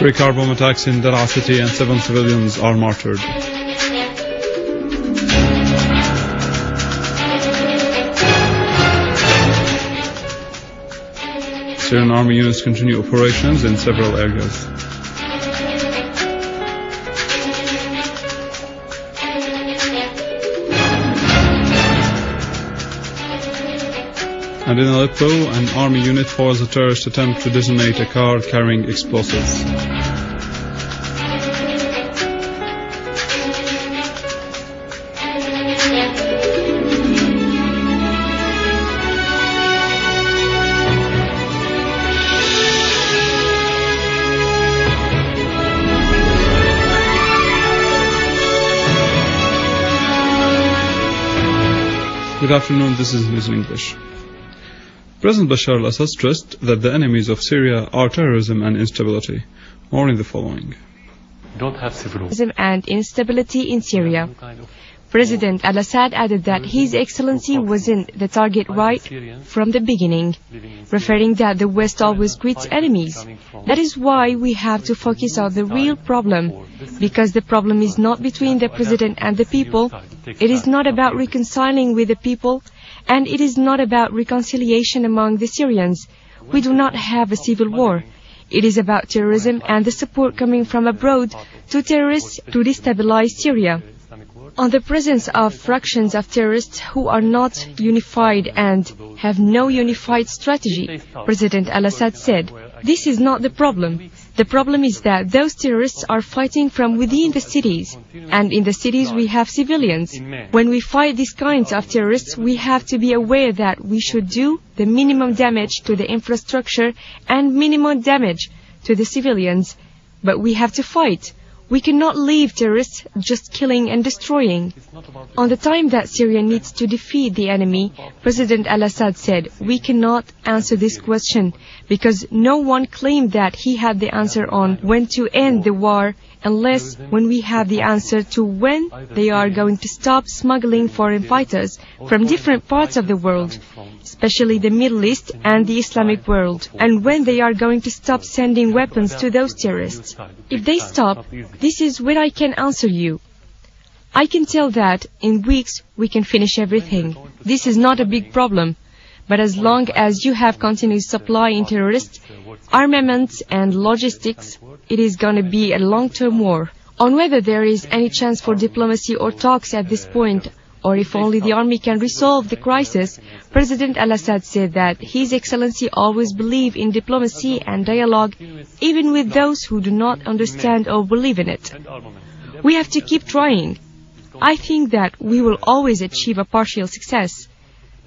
Three car bomb attacks in Daraa city and 7 civilians are martyred. Syrian army units continue operations in several areas. And in Aleppo, an army unit foils a terrorist attempt to detonate a car carrying explosives. Good afternoon, this is News in English. President Bashar al-Assad stressed that the enemies of Syria are terrorism and instability. More in the following. Don't have civil war and instability in Syria. President al-Assad added that His Excellency wasn't the target right from the beginning, referring that the West always greets enemies. That is why we have to focus on the real problem, because the problem is not between the president and the people. It is not about reconciling with the people, and it is not about reconciliation among the Syrians. We do not have a civil war. It is about terrorism and the support coming from abroad to terrorists to destabilize Syria. On the presence of fractions of terrorists who are not unified and have no unified strategy, President al-Assad said, this is not the problem. The problem is that those terrorists are fighting from within the cities, and in the cities we have civilians. When we fight these kinds of terrorists, we have to be aware that we should do the minimum damage to the infrastructure and minimum damage to the civilians. But we have to fight. We cannot leave terrorists just killing and destroying. On the time that Syria needs to defeat the enemy, President al-Assad said, we cannot answer this question because no one claimed that he had the answer on when to end the war unless when we have the answer to when they are going to stop smuggling foreign fighters from different parts of the world, especially the Middle East and the Islamic world, and when they are going to stop sending weapons to those terrorists. If they stop, this is when I can answer you. I can tell that in weeks we can finish everything. This is not a big problem. But as long as you have continuous supply in terrorists, armaments and logistics, it is going to be a long-term war. On whether there is any chance for diplomacy or talks at this point, or if only the army can resolve the crisis, President al-Assad said that His Excellency always believed in diplomacy and dialogue, even with those who do not understand or believe in it. We have to keep trying. I think that we will always achieve a partial success.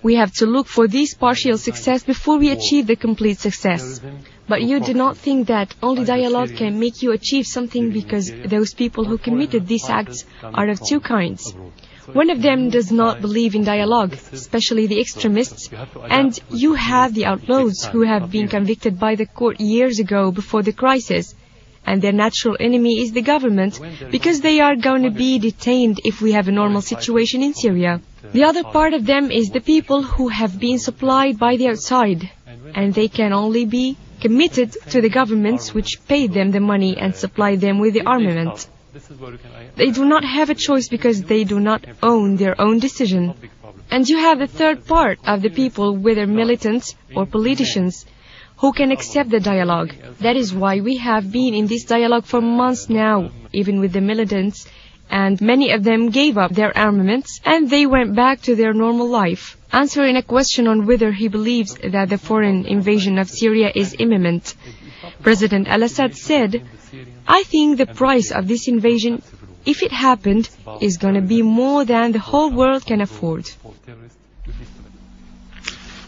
We have to look for this partial success before we achieve the complete success. But you do not think that only dialogue can make you achieve something, because those people who committed these acts are of two kinds. One of them does not believe in dialogue, especially the extremists, and you have the outlaws who have been convicted by the court years ago before the crisis. And their natural enemy is the government, because they are going to be detained if we have a normal situation in Syria. The other part of them is the people who have been supplied by the outside, and they can only be committed to the governments which paid them the money and supplied them with the armament. They do not have a choice because they do not own their own decision. And you have the third part of the people, whether militants or politicians, who can accept the dialogue. That is why we have been in this dialogue for months now, even with the militants, and many of them gave up their armaments and they went back to their normal life. Answering a question on whether he believes that the foreign invasion of Syria is imminent, President al-Assad said, I think the price of this invasion, if it happened, is going to be more than the whole world can afford.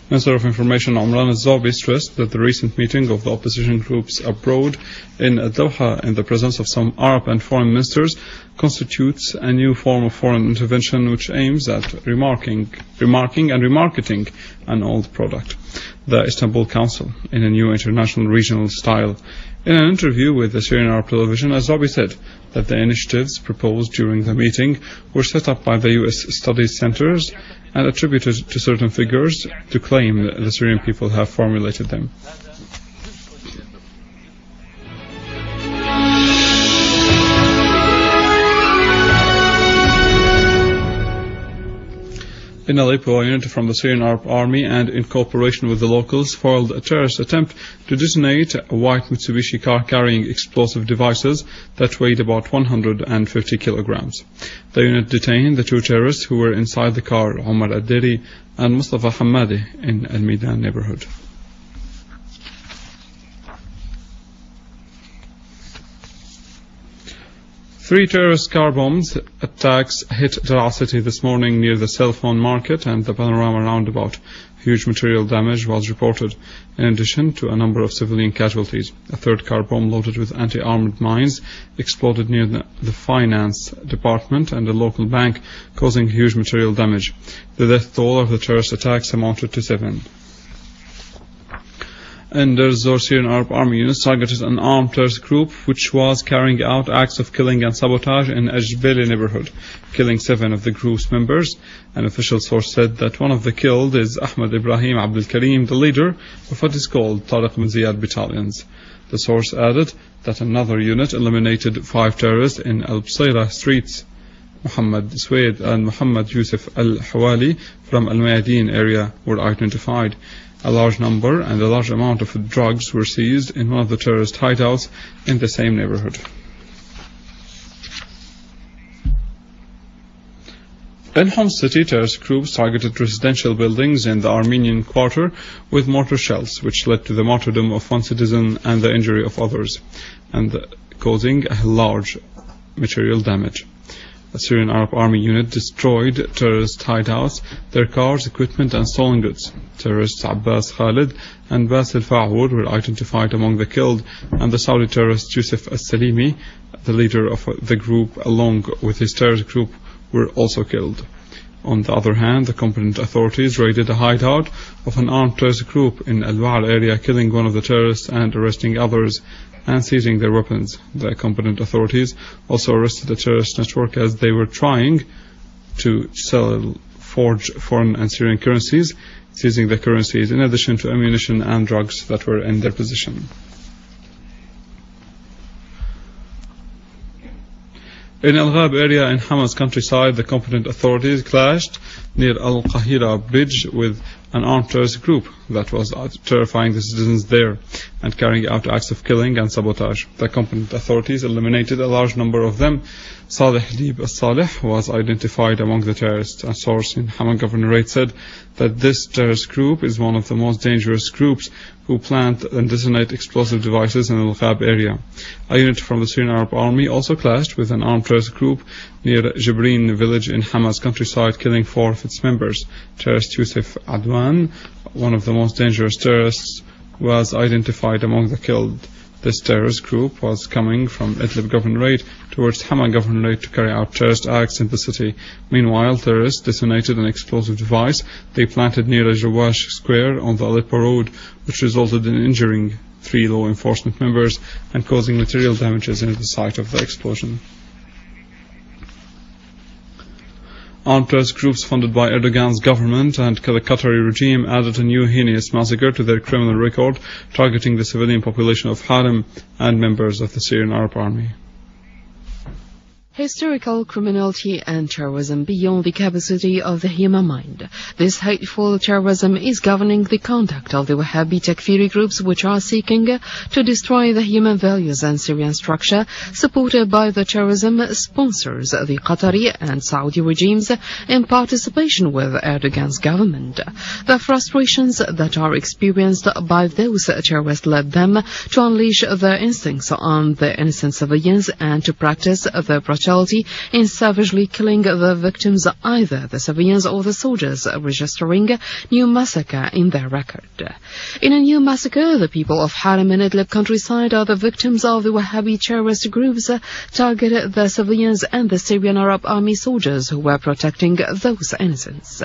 Minister of Information Omran al-Zabi stressed that the recent meeting of the opposition groups abroad in Doha in the presence of some Arab and foreign ministers constitutes a new form of foreign intervention which aims at remarking and remarketing an old product. The Istanbul Council, in a new international regional style. In an interview with the Syrian Arab television, al-Zabi said that the initiatives proposed during the meeting were set up by the U.S. studies centers and attributed to certain figures to claim that the Syrian people have formulated them. In Aleppo, a unit from the Syrian Arab Army and in cooperation with the locals foiled a terrorist attempt to detonate a white Mitsubishi car carrying explosive devices that weighed about 150 kilograms. The unit detained the two terrorists who were inside the car, Omar Adderi and Mustafa Hammadi, in Al Midan neighborhood. Three terrorist car bombs attacks hit Daraa city this morning near the cell phone market and the Panorama roundabout. Huge material damage was reported, in addition to a number of civilian casualties. A third car bomb loaded with anti-armored mines exploded near the finance department and a local bank, causing huge material damage. The death toll of the terrorist attacks amounted to 7. And the Syrian Arab Army units targeted an armed terrorist group which was carrying out acts of killing and sabotage in Ajbeli neighborhood, killing 7 of the group's members. An official source said that one of the killed is Ahmed Ibrahim Abdul Karim, the leader of what is called Tariq bin Ziyad battalions. The source added that another unit eliminated 5 terrorists in Al-Busayra streets. Muhammad Suwaid and Muhammad Yusuf Al-Hawali from Al-Mayadeen area were identified. A large number and a large amount of drugs were seized in one of the terrorist hideouts in the same neighborhood. In Homs city, terrorist groups targeted residential buildings in the Armenian quarter with mortar shells, which led to the martyrdom of one citizen and the injury of others, and causing a large material damage. A Syrian Arab Army unit destroyed terrorist hideouts, their cars, equipment and stolen goods. Terrorists Abbas Khalid and Basil Fa'our were identified among the killed, and the Saudi terrorist Yusuf As-Salimi, the leader of the group, along with his terrorist group, were also killed. On the other hand, the competent authorities raided a hideout of an armed terrorist group in Al-Wa'al area, killing one of the terrorists and arresting others and seizing their weapons. The competent authorities also arrested a terrorist network as they were trying to forge foreign and Syrian currencies, seizing the currencies in addition to ammunition and drugs that were in their possession. In Al-Ghab area in Hamas countryside, the competent authorities clashed near Al-Qahira bridge with an armed terrorist group that was terrifying the citizens there and carrying out acts of killing and sabotage. The competent authorities eliminated a large number of them. Saleh Dib As-Saleh was identified among the terrorists. A source in Hama Governorate said that this terrorist group is one of the most dangerous groups who plant and detonate explosive devices in Al-Ghab area. A unit from the Syrian Arab Army also clashed with an armed terrorist group near Jibreen village in Hamas countryside, killing 4 of its members. Terrorist Yusuf Adwan, one of the most dangerous terrorists, was identified among the killed. This terrorist group was coming from Idlib Governorate towards Hama Governorate to carry out terrorist acts in the city. Meanwhile, terrorists detonated an explosive device they planted near a Jawash square on the Aleppo road, which resulted in injuring 3 law enforcement members and causing material damages in the site of the explosion. Armed terrorist groups funded by Erdogan's government and the Qatari regime added a new heinous massacre to their criminal record, targeting the civilian population of Haram and members of the Syrian Arab Army. Historical criminality and terrorism beyond the capacity of the human mind. This hateful terrorism is governing the conduct of the Wahhabi Takfiri groups which are seeking to destroy the human values and Syrian structure, supported by the terrorism sponsors, the Qatari and Saudi regimes, in participation with Erdogan's government. The frustrations that are experienced by those terrorists led them to unleash their instincts on the innocent civilians and to practice the brutality in savagely killing the victims, either the civilians or the soldiers, registering new massacre in their record. In a new massacre, the people of Haram and Idlib countryside are the victims of the Wahhabi terrorist groups, targeted the civilians and the Syrian Arab Army soldiers who were protecting those innocents.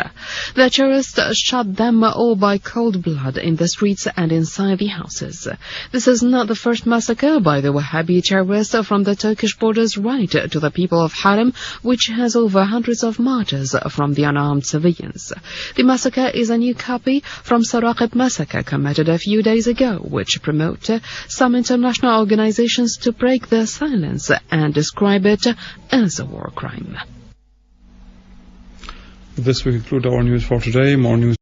The terrorists shot them all by cold blood in the streets and inside the houses. This is not the first massacre by the Wahhabi terrorists from the Turkish borders right to the people of Haram, which has over hundreds of martyrs from the unarmed civilians. The massacre is a new copy from Saraqib massacre committed a few days ago, which promote some international organizations to break their silence and describe it as a war crime. With this, we conclude our news for today. More news